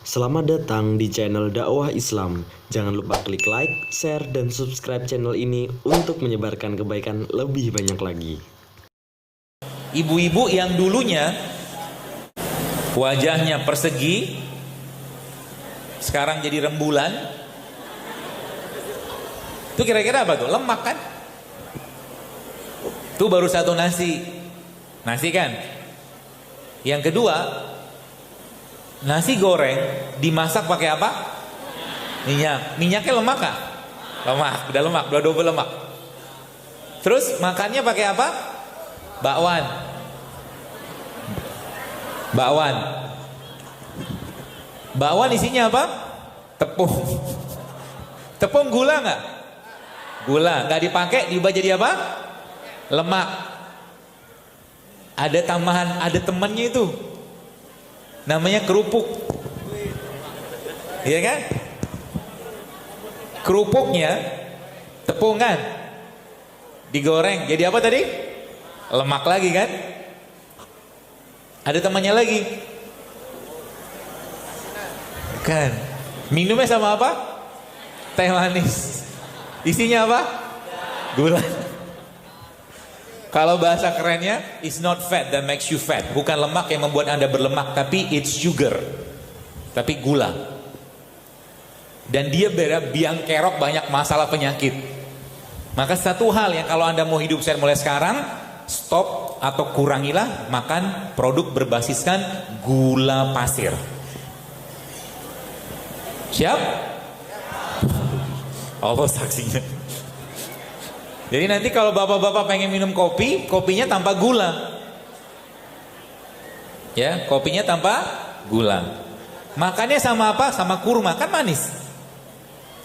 Selamat datang di channel dakwah Islam. Jangan lupa klik like, share, dan subscribe channel ini untuk menyebarkan kebaikan lebih banyak lagi. Ibu-ibu yang dulunya wajahnya persegi, sekarang jadi rembulan, itu kira-kira apa tuh? Lemak kan? Itu baru satu nasi kan? Yang kedua, nasi goreng dimasak pakai apa? Minyaknya lemak kah? Lemak, udah lemak, udah double lemak. Terus makannya pakai apa? Bakwan isinya apa? Tepung gula nggak? Gula nggak dipakai, diubah jadi apa? Lemak. Ada tambahan, ada temannya itu, namanya kerupuk. Iya kan? Kerupuknya tepungan digoreng jadi apa tadi? Lemak lagi kan? Ada temannya lagi kan? Minumnya sama apa? Teh manis. Isinya apa? Gula. Kalau bahasa kerennya, it's not fat that makes you fat. Bukan lemak yang membuat Anda berlemak, tapi it's sugar. Tapi gula. Dan dia biang kerok banyak masalah penyakit. Maka satu hal yang kalau Anda mau hidup sehat mulai sekarang, stop atau kurangilah makan produk berbasiskan gula pasir. Siap? Allah saksinya. Jadi nanti kalau bapak-bapak pengen minum kopi, kopinya tanpa gula. Ya, kopinya tanpa gula. Makannya sama apa? Sama kurma, kan manis.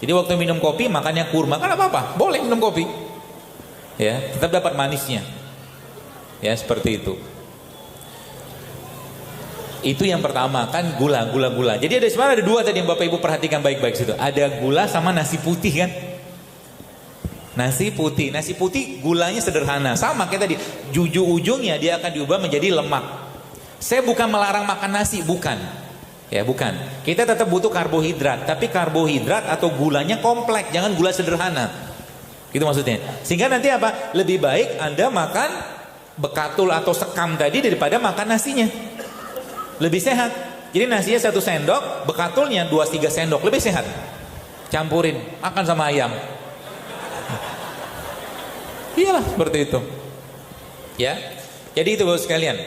Jadi waktu minum kopi makannya kurma, kan apa-apa, boleh minum kopi. Ya, tetap dapat manisnya. Ya, seperti itu. Itu yang pertama, kan gula. Jadi sebenarnya ada dua tadi yang Bapak Ibu perhatikan baik-baik situ. Ada gula sama nasi putih kan? Nasi putih gulanya sederhana, sama kayak tadi, ujung-ujungnya dia akan diubah menjadi lemak. Saya bukan melarang makan nasi, bukan. Ya, bukan. Kita tetap butuh karbohidrat, tapi karbohidrat atau gulanya kompleks, jangan gula sederhana. Gitu maksudnya. Sehingga nanti apa? Lebih baik Anda makan bekatul atau sekam tadi daripada makan nasinya. Lebih sehat. Jadi nasinya 1 sendok, bekatulnya 2-3 sendok, lebih sehat. Campurin, makan sama ayam. Iyalah seperti itu. Ya. Jadi itu Bapak sekalian.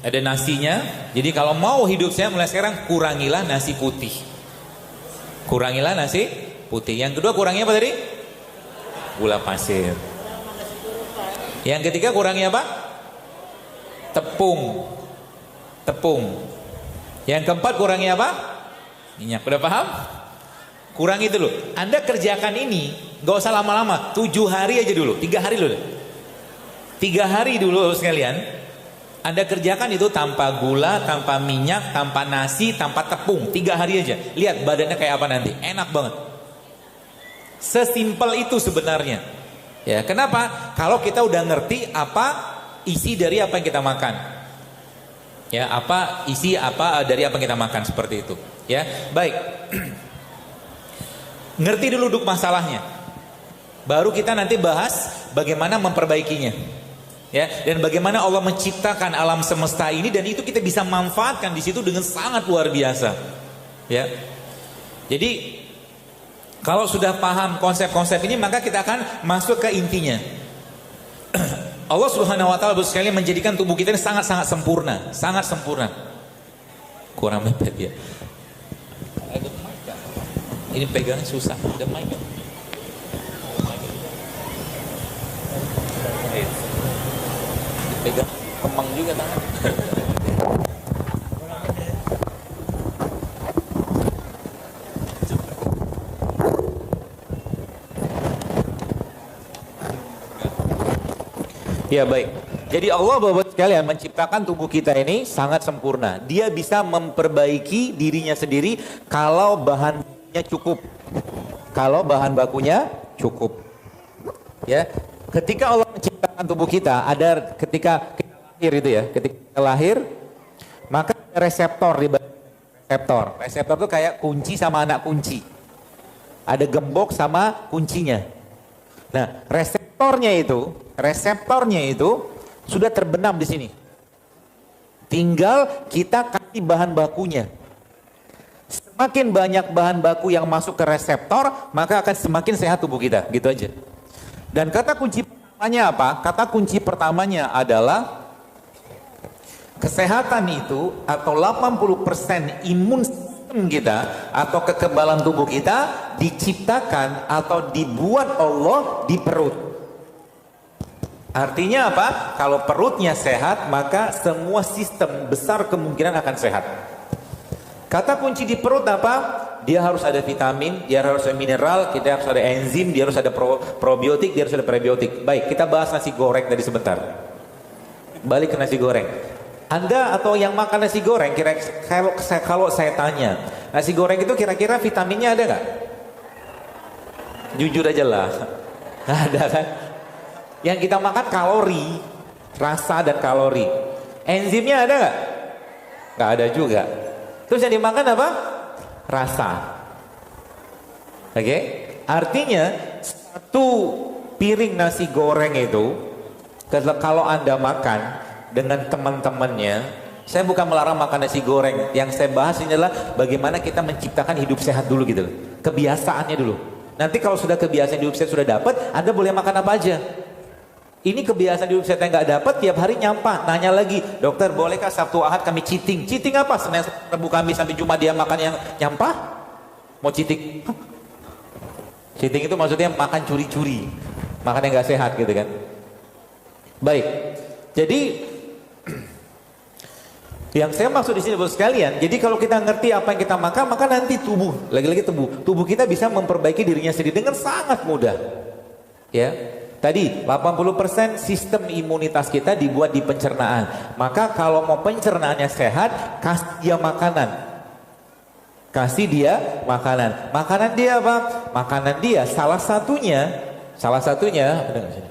Ada nasinya. Jadi kalau mau hidup sehat mulai sekarang, kurangilah nasi putih. Kurangilah nasi putih. Yang kedua kurangi apa tadi? Gula pasir. Yang ketiga kurangi apa? Tepung. Yang keempat kurangi apa? Minyak. Udah paham? Kurangi dulu. Anda kerjakan ini, gak usah lama-lama, 7 hari aja dulu, 3 hari dulu. 3 hari dulu sekalian. Anda kerjakan itu tanpa gula, tanpa minyak, tanpa nasi, tanpa tepung. 3 hari aja. Lihat badannya kayak apa nanti. Enak banget. Sesimpel itu sebenarnya. Ya, kenapa? Kalau kita udah ngerti apa isi dari apa yang kita makan. Ya, apa isi apa dari apa yang kita makan, seperti itu. Ya, baik. Ngerti dulu duduk masalahnya. Baru kita nanti bahas bagaimana memperbaikinya. Ya, dan bagaimana Allah menciptakan alam semesta ini, dan itu kita bisa manfaatkan di situ dengan sangat luar biasa. Ya. Jadi kalau sudah paham konsep-konsep ini, maka kita akan masuk ke intinya. Allah Subhanahu wa taala sekali menjadikan tubuh kita ini sangat-sangat sempurna, sangat sempurna. Kurang mepet ya. Ini pegangnya susah. Ada mic kan? Pegang kemang juga tangan. Ya baik. Jadi Allah Bapak sekalian menciptakan tubuh kita ini sangat sempurna. Dia bisa memperbaiki dirinya sendiri kalau bahannya cukup. Kalau bahan bakunya cukup. Ya. Ketika Allah menciptakan tubuh kita, ada ketika kita lahir itu ya, ketika kita lahir, maka ada reseptor di badan reseptor. Reseptor itu kayak kunci sama anak kunci. Ada gembok sama kuncinya. Nah, reseptornya itu sudah terbenam di sini. Tinggal kita kasih bahan bakunya. Semakin banyak bahan baku yang masuk ke reseptor, maka akan semakin sehat tubuh kita. Gitu aja. Dan kata kunci pertamanya apa? Kata kunci pertamanya adalah kesehatan itu atau 80% imun sistem kita atau kekebalan tubuh kita diciptakan atau dibuat Allah di perut. Artinya apa? Kalau perutnya sehat, maka semua sistem besar kemungkinan akan sehat. Kata kunci di perut apa? Dia harus ada vitamin, dia harus ada mineral, kita harus ada enzim, dia harus ada probiotik, dia harus ada prebiotik. Baik, kita bahas nasi goreng tadi sebentar. Balik ke nasi goreng. Anda atau yang makan nasi goreng, kalau saya tanya, nasi goreng itu kira-kira vitaminnya ada nggak? Jujur aja lah, nggak ada kan? Yang kita makan kalori, rasa dan kalori. Enzimnya ada nggak? Nggak ada juga. Terus yang dimakan apa? Rasa. Oke? Artinya satu piring nasi goreng itu, kalau Anda makan dengan teman-temannya, saya bukan melarang makan nasi goreng. Yang saya bahas ini adalah bagaimana kita menciptakan hidup sehat dulu gitu loh. Kebiasaannya dulu. Nanti kalau sudah kebiasaan hidup sehat sudah dapat, Anda boleh makan apa aja. Ini kebiasaan hidup sehat yang nggak dapat, tiap hari nyampah, nanya lagi, dokter bolehkah Sabtu Ahad kami cheating? Cheating apa? Senin, Rabu, Kamis sampai Jumat dia makan yang nyampah? Mau cheating? Cheating itu maksudnya makan curi-curi, makan yang nggak sehat gitu kan? Baik, jadi yang saya maksud di sini Bapak sekalian, jadi kalau kita ngerti apa yang kita makan, maka nanti lagi-lagi tubuh kita bisa memperbaiki dirinya sendiri dengan sangat mudah. Ya, tadi 80% sistem imunitas kita dibuat di pencernaan. Maka kalau mau pencernaannya sehat, kasih dia makanan. Kasih dia makanan. Makanan dia apa? Makanan dia salah satunya ada nggak sih?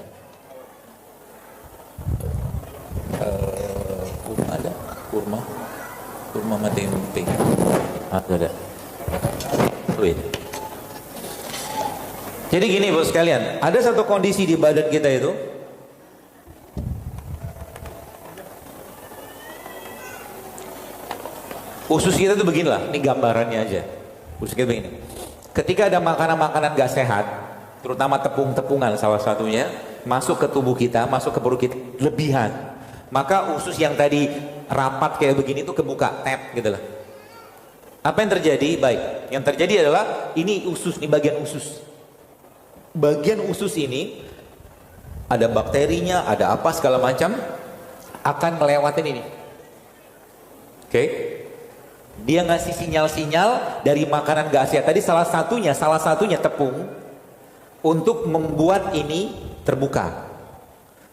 Kurma mati tempe. Ada. Wait. Jadi gini bos sekalian, ada satu kondisi di badan kita itu, usus kita tuh beginilah, ini gambarannya aja. Usus kita begini. Ketika ada makanan-makanan gak sehat, terutama tepung-tepungan salah satunya, masuk ke tubuh kita, masuk ke perut kita, lebihan. Maka usus yang tadi rapat kayak begini tuh kebuka, tap gitu lah. Apa yang terjadi? Baik, yang terjadi adalah ini usus, ini bagian usus. Bagian usus ini ada bakterinya, ada apa segala macam akan melewatin ini. Oke? Dia ngasih sinyal-sinyal dari makanan gak sehat tadi, salah satunya tepung untuk membuat ini terbuka.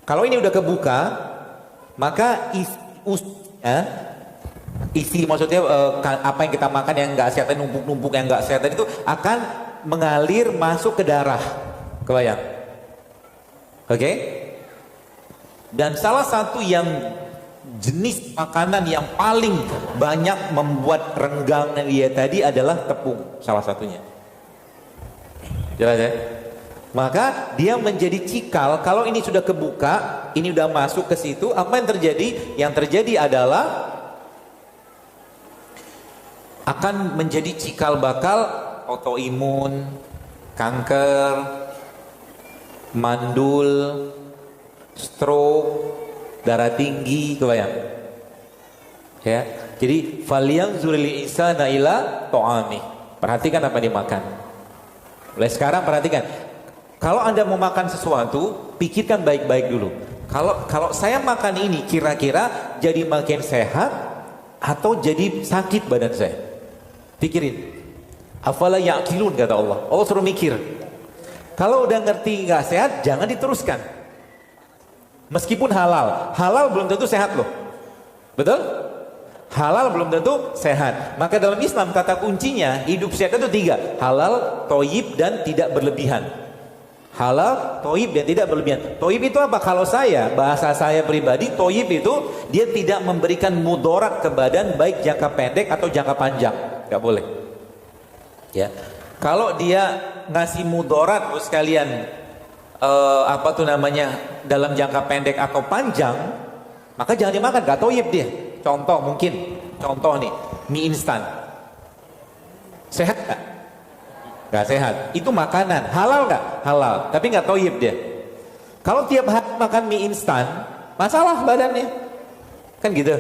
Kalau ini udah kebuka, maka isi maksudnya apa yang kita makan yang nggak sehat, numpuk-numpuk yang nggak sehat itu akan mengalir masuk ke darah, kebayang? Oke? Dan salah satu yang jenis makanan yang paling banyak membuat renggang dia tadi adalah tepung, salah satunya. Jelas ya? Maka dia menjadi cikal. Kalau ini sudah kebuka, ini udah masuk ke situ, apa yang terjadi? Yang terjadi adalah akan menjadi cikal bakal autoimun, kanker, mandul, stroke, darah tinggi, kebayang? Ya. Jadi falyanzuril insana ila ta'ami. Perhatikan apa yang dimakan. Mulai sekarang perhatikan. Kalau Anda mau makan sesuatu, pikirkan baik-baik dulu. Kalau saya makan ini kira-kira jadi makin sehat atau jadi sakit badan saya? Pikirin. Afala ya'qilun kata Allah. Allah suruh mikir. Kalau udah ngerti nggak sehat, jangan diteruskan. Meskipun halal, halal belum tentu sehat loh. Betul? Halal belum tentu sehat. Maka dalam Islam kata kuncinya hidup sehat itu 3. Halal, thayyib dan tidak berlebihan. Halal, toib dan tidak berlebihan. Toib itu apa? Kalau saya, bahasa saya pribadi, toib itu dia tidak memberikan mudarat ke badan baik jangka pendek atau jangka panjang. Gak boleh. Ya. Kalau dia ngasih mudarat sekalian dalam jangka pendek atau panjang, maka jangan dimakan, gak toib dia. Contoh nih, mie instan. Sehat gak? Gak sehat. Itu makanan. Halal gak? Halal. Tapi gak toib dia. Kalau tiap hari makan mie instan, masalah badannya. Kan gitu.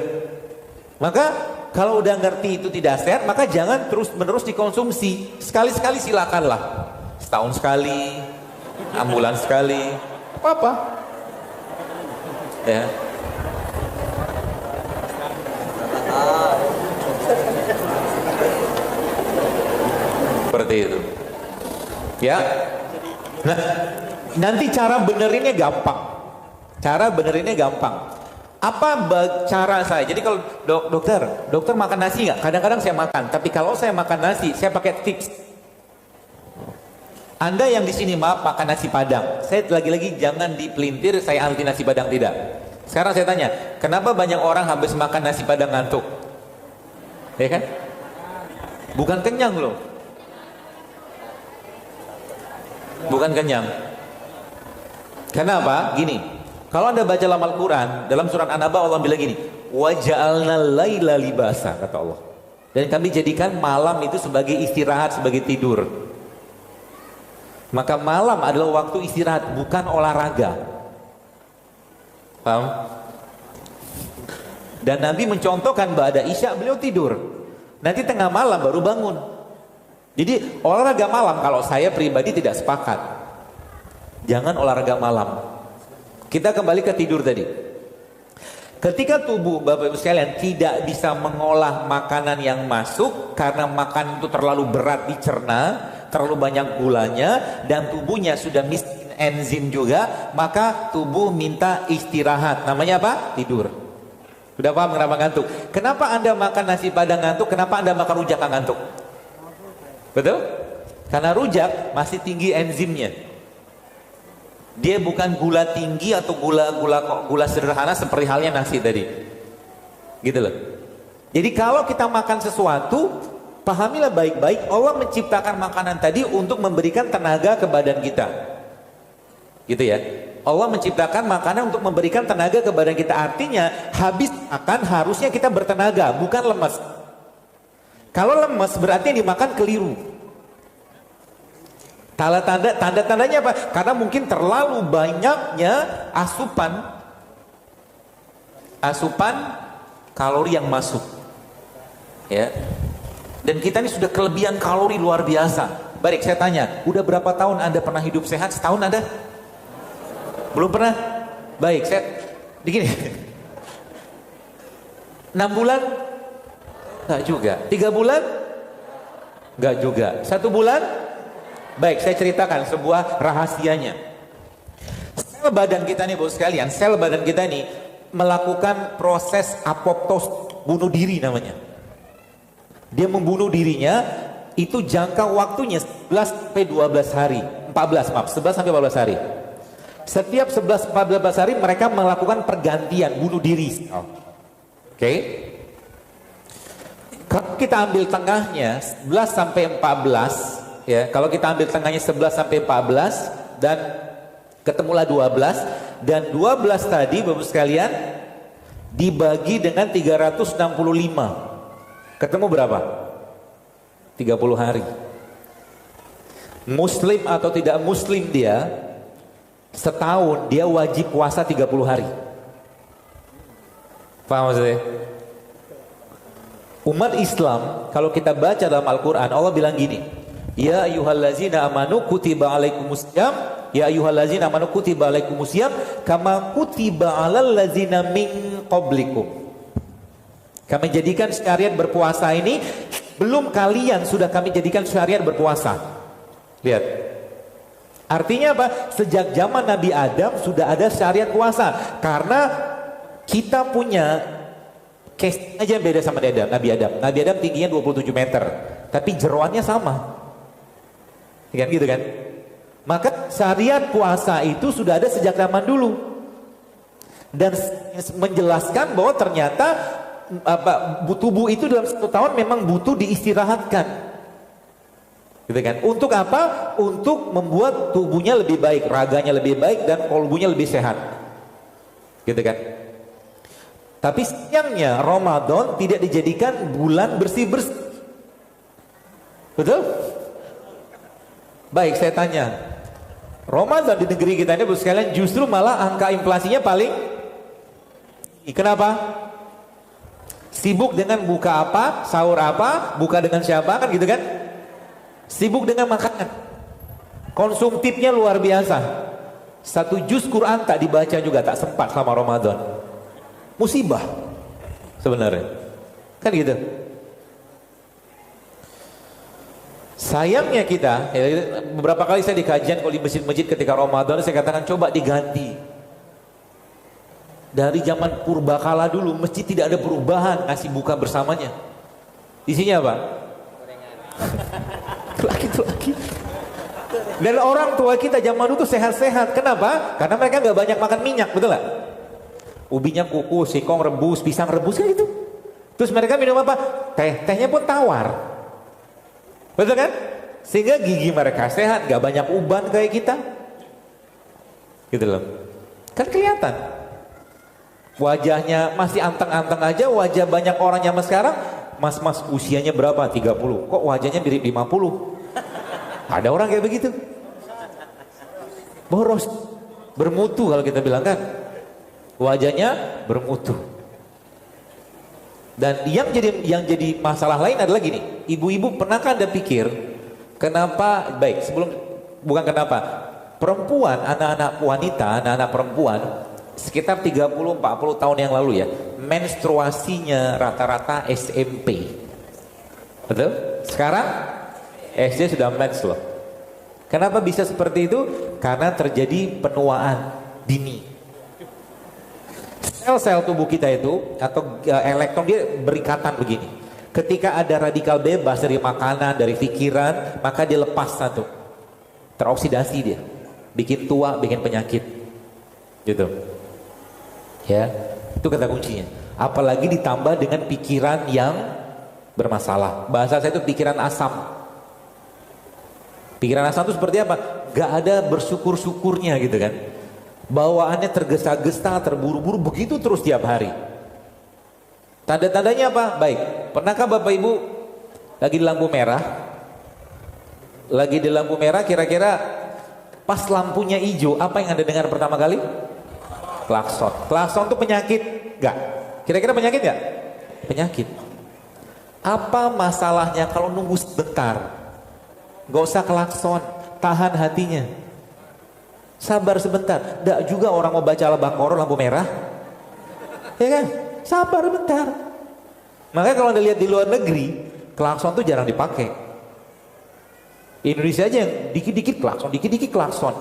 Maka kalau udah ngerti itu tidak sehat, maka jangan terus menerus dikonsumsi. Sekali-sekali silakanlah. Setahun sekali, 6 bulan sekali, apa-apa. Ya. Seperti itu. Ya. Nah, nanti cara benerinnya gampang. Apa cara saya? Jadi kalau dokter makan nasi nggak? Kadang-kadang saya makan. Tapi kalau saya makan nasi, saya pakai tips. Anda yang di sini makan nasi Padang. Saya lagi-lagi jangan dipelintir saya anti nasi Padang, tidak. Sekarang saya tanya, kenapa banyak orang habis makan nasi Padang ngantuk? Ya kan? Bukan kenyang loh. Bukan kenyang. Kenapa? Gini, kalau Anda baca dalam Al-Quran, dalam surat An-Naba Allah bilang gini, waja'alna laila libasa, kata Allah. Dan kami jadikan malam itu sebagai istirahat, sebagai tidur. Maka malam adalah waktu istirahat, bukan olahraga. Paham? Dan Nabi mencontohkan ba'da Isya beliau tidur. Nanti tengah malam baru bangun. Jadi olahraga malam kalau saya pribadi tidak sepakat. Jangan olahraga malam. Kita kembali ke tidur tadi. Ketika tubuh Bapak Ibu sekalian tidak bisa mengolah makanan yang masuk karena makanan itu terlalu berat dicerna, terlalu banyak gulanya, dan tubuhnya sudah miskin enzim juga, maka tubuh minta istirahat. Namanya apa? Tidur. Sudah paham kenapa ngantuk? Kenapa Anda makan nasi Padang ngantuk? Kenapa Anda makan rujak ngantuk? Betul? Karena rujak masih tinggi enzimnya. Dia bukan gula tinggi atau gula sederhana seperti halnya nasi tadi. Gitu loh. Jadi kalau kita makan sesuatu, pahamilah baik-baik, Allah menciptakan makanan tadi untuk memberikan tenaga ke badan kita. Gitu ya. Allah menciptakan makanan untuk memberikan tenaga ke badan kita. Artinya habis makan harusnya kita bertenaga, bukan lemas. Kalau lemas berarti yang dimakan keliru. Tanda-tandanya apa? Karena mungkin terlalu banyaknya asupan kalori yang masuk. Ya. Dan kita ini sudah kelebihan kalori luar biasa. Baik, saya tanya, udah berapa tahun Anda pernah hidup sehat? Setahun Anda? Belum pernah? Baik, saya begini. 6 bulan? Enggak juga. 3 bulan? Enggak juga. 1 bulan? Baik, saya ceritakan sebuah rahasianya. Sel badan kita nih, Bapak sekalian, sel badan kita ini melakukan proses apoptos, bunuh diri namanya. Dia membunuh dirinya, itu jangka waktunya 11 sampai 12 hari. 11 sampai 14 hari. Setiap 11-14 hari mereka melakukan pergantian bunuh diri. Oke. Kalau kita ambil tengahnya 11 sampai 14, ya, kalau kita ambil tengahnya 11 sampai 14 dan ketemulah 12, dan 12 tadi Bapak sekalian dibagi dengan 365. Ketemu berapa? 30 hari. Muslim atau tidak muslim dia, setahun dia wajib puasa 30 hari. Paham maksudnya? Umat Islam, kalau kita baca dalam Al-Quran, Allah bilang gini, ya ayyuhallazina amanu kutiba alaikumusiyam, ya ayyuhallazina amanu kutiba alaikumusiyam kama kutiba alal lazina min qablikum. Kami jadikan syariat berpuasa ini, belum kalian sudah kami jadikan syariat berpuasa. Lihat. Artinya apa? Sejak zaman Nabi Adam sudah ada syariat puasa. Karena kita punya case aja beda sama Nabi Adam. Nabi Adam tingginya 27 meter, tapi jeroannya sama. Kan gitu kan? Maka syariat puasa itu sudah ada sejak zaman dulu. Dan menjelaskan bahwa ternyata tubuh itu dalam 1 tahun memang butuh diistirahatkan. Gitu kan? Untuk apa? Untuk membuat tubuhnya lebih baik, raganya lebih baik dan kolbunya lebih sehat. Gitu kan? Tapi sayangnya Ramadan tidak dijadikan bulan bersih-bersih. Betul? Baik, saya tanya. Ramadan di negeri kita ini sekalian justru malah angka inflasinya paling tinggi. Kenapa? Sibuk dengan buka apa, sahur apa, buka dengan siapa, kan gitu kan? Sibuk dengan makanan. Konsumtifnya luar biasa. 1 juz Quran tak dibaca juga, tak sempat selama Ramadan. Musibah sebenarnya. Kan gitu. Sayangnya kita, beberapa kali saya di kajian kalau di masjid-masjid ketika Ramadan, saya katakan coba diganti. Dari zaman purbakala dulu, masjid tidak ada perubahan, ngasih buka bersamanya. Isinya apa? Laki-laki. Dan orang tua kita zaman dulu tuh sehat-sehat. Kenapa? Karena mereka nggak banyak makan minyak, betul nggak? Ubinya kukus, singkong rebus, pisang rebus, kan itu. Terus mereka minum apa? Teh. Tehnya pun tawar. Betul kan? Sehingga gigi mereka sehat, gak banyak uban kayak kita. Gitu loh. Kan kelihatan. Wajahnya masih anteng-anteng aja, wajah banyak orang zaman sekarang, mas-mas usianya berapa? 30. Kok wajahnya mirip 50? Ada orang kayak begitu. Boros. Bermutu kalau kita bilang kan. Wajahnya bermutu. Dan yang jadi masalah lain adalah gini, ibu-ibu pernahkah Anda pikir kenapa, baik sebelum, bukan kenapa, perempuan, anak-anak wanita, anak-anak perempuan sekitar 30-40 tahun yang lalu ya, menstruasinya rata-rata SMP. Betul? Sekarang SD sudah mens loh. Kenapa bisa seperti itu? Karena terjadi penuaan dini. Sel-sel tubuh kita itu atau elektron dia berikatan begini. Ketika ada radikal bebas dari makanan, dari pikiran, maka dia lepas satu. Teroksidasi dia. Bikin tua, bikin penyakit. Gitu. Ya, itu kata kuncinya. Apalagi ditambah dengan pikiran yang bermasalah. Bahasa saya itu pikiran asam. Pikiran asam itu seperti apa? Gak ada bersyukur-syukurnya gitu kan. Bawaannya tergesa-gesa, terburu-buru, begitu terus tiap hari. Tanda-tandanya apa? Baik, pernahkah Bapak Ibu lagi di lampu merah? Lagi di lampu merah, kira-kira pas lampunya hijau, apa yang Anda dengar pertama kali? Klakson. Klakson itu penyakit? Enggak. Kira-kira penyakit enggak? Penyakit. Apa masalahnya kalau nunggu sebentar? Gak usah klakson, tahan hatinya. Sabar sebentar. Tidak juga orang mau baca Al-Baqarah lampu merah. Ya kan? Sabar bentar. Makanya kalau Anda lihat di luar negeri, klakson tuh jarang dipakai. Indonesia aja yang dikit-dikit klakson, dikit-dikit klakson.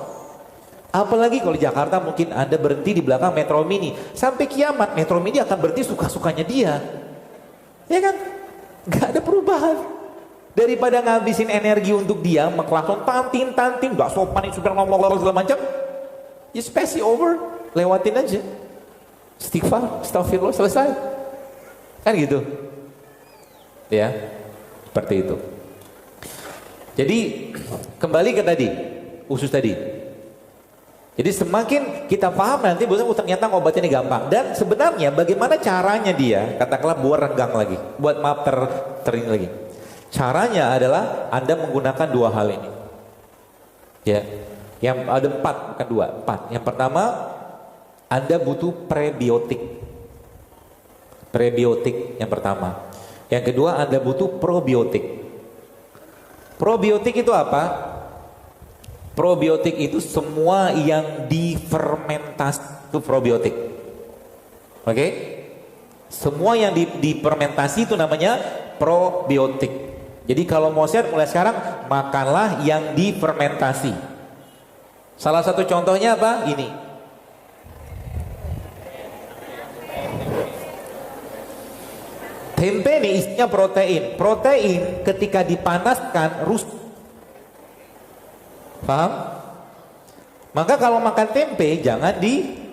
Apalagi kalau di Jakarta mungkin Anda berhenti di belakang Metro Mini. Sampai kiamat Metro Mini akan berhenti suka-sukanya dia. Ya kan? Gak ada perubahan. Daripada ngabisin energi untuk dia mengklakson tantin, gak sopan supir ngomong segala macam, ya spasi over, lewatin aja, istighfar, astagfirullah, selesai, kan gitu, ya, seperti itu. Jadi kembali ke tadi, usus tadi. Jadi semakin kita paham nanti, ternyata ngobatinnya gampang. Dan sebenarnya bagaimana caranya dia, katakanlah buat renggang lagi, buat maaf terin lagi. Caranya adalah Anda menggunakan 2 hal ini. Ya. Yang ada 4, bukan 2, 4. Yang pertama, Anda butuh prebiotik. Prebiotik yang pertama. Yang kedua, Anda butuh probiotik. Probiotik itu apa? Probiotik itu semua yang difermentasi itu probiotik. Oke? Semua yang difermentasi itu namanya probiotik. Jadi kalau mau sehat mulai sekarang makanlah yang difermentasi. Salah satu contohnya apa? Ini. Tempe nih isinya protein. Protein ketika dipanaskan rusak. Paham? Maka kalau makan tempe jangan di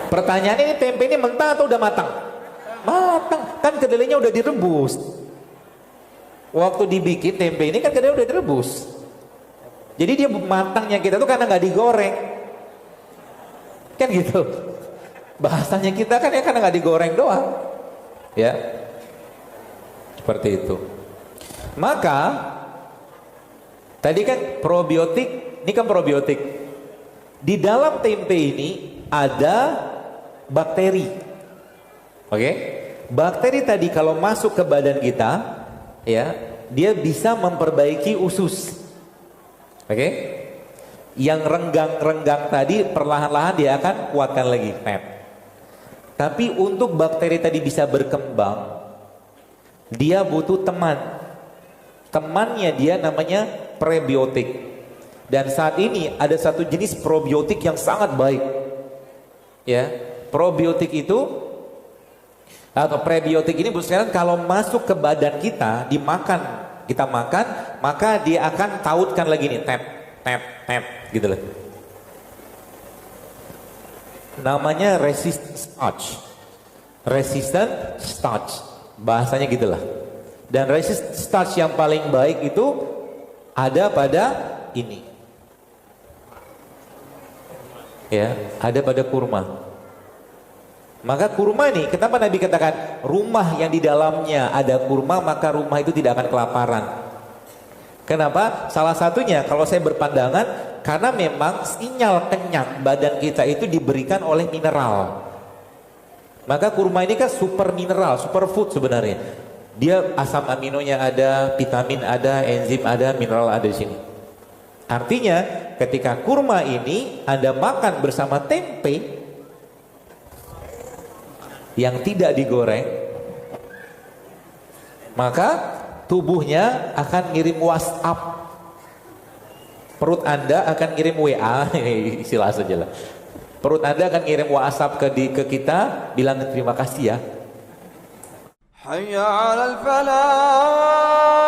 Pertanyaannya, ini tempe ini mentah atau udah matang? Matang, kan kedelainya udah direbus. Waktu dibikin tempe ini kan kedelai udah direbus. Jadi dia matangnya kita tuh karena nggak digoreng. Kan gitu. Bahasanya kita kan ya karena nggak digoreng doang. Ya. Seperti itu. Maka tadi kan probiotik, ini kan probiotik. Di dalam tempe ini ada bakteri. Oke? Bakteri tadi kalau masuk ke badan kita, ya, dia bisa memperbaiki usus. Oke? Yang renggang-renggang tadi perlahan-lahan dia akan kuatkan lagi. Tapi untuk bakteri tadi bisa berkembang, dia butuh teman. Temannya dia namanya prebiotik. Dan saat ini ada satu jenis probiotik yang sangat baik. Ya, probiotik itu atau prebiotik ini sekarang kalau masuk ke badan kita, kita makan, maka dia akan tautkan lagi nih, tap gitu loh. Namanya resistant starch, bahasanya gitulah. Dan resistant starch yang paling baik itu ada pada ini, ya, ada pada kurma. Maka kurma nih, kenapa Nabi katakan rumah yang di dalamnya ada kurma maka rumah itu tidak akan kelaparan? Kenapa? Salah satunya kalau saya berpandangan karena memang sinyal kenyang badan kita itu diberikan oleh mineral. Maka kurma ini kan super mineral, super food sebenarnya. Dia asam aminonya ada, vitamin ada, enzim ada, mineral ada di sini. Artinya ketika kurma ini Anda makan bersama tempe yang tidak digoreng, maka tubuhnya akan ngirim WhatsApp. Perut Anda akan ngirim WA, istilah saja lah. Perut Anda akan ngirim WhatsApp ke kita, bilang terima kasih ya. Hayya 'alal falah.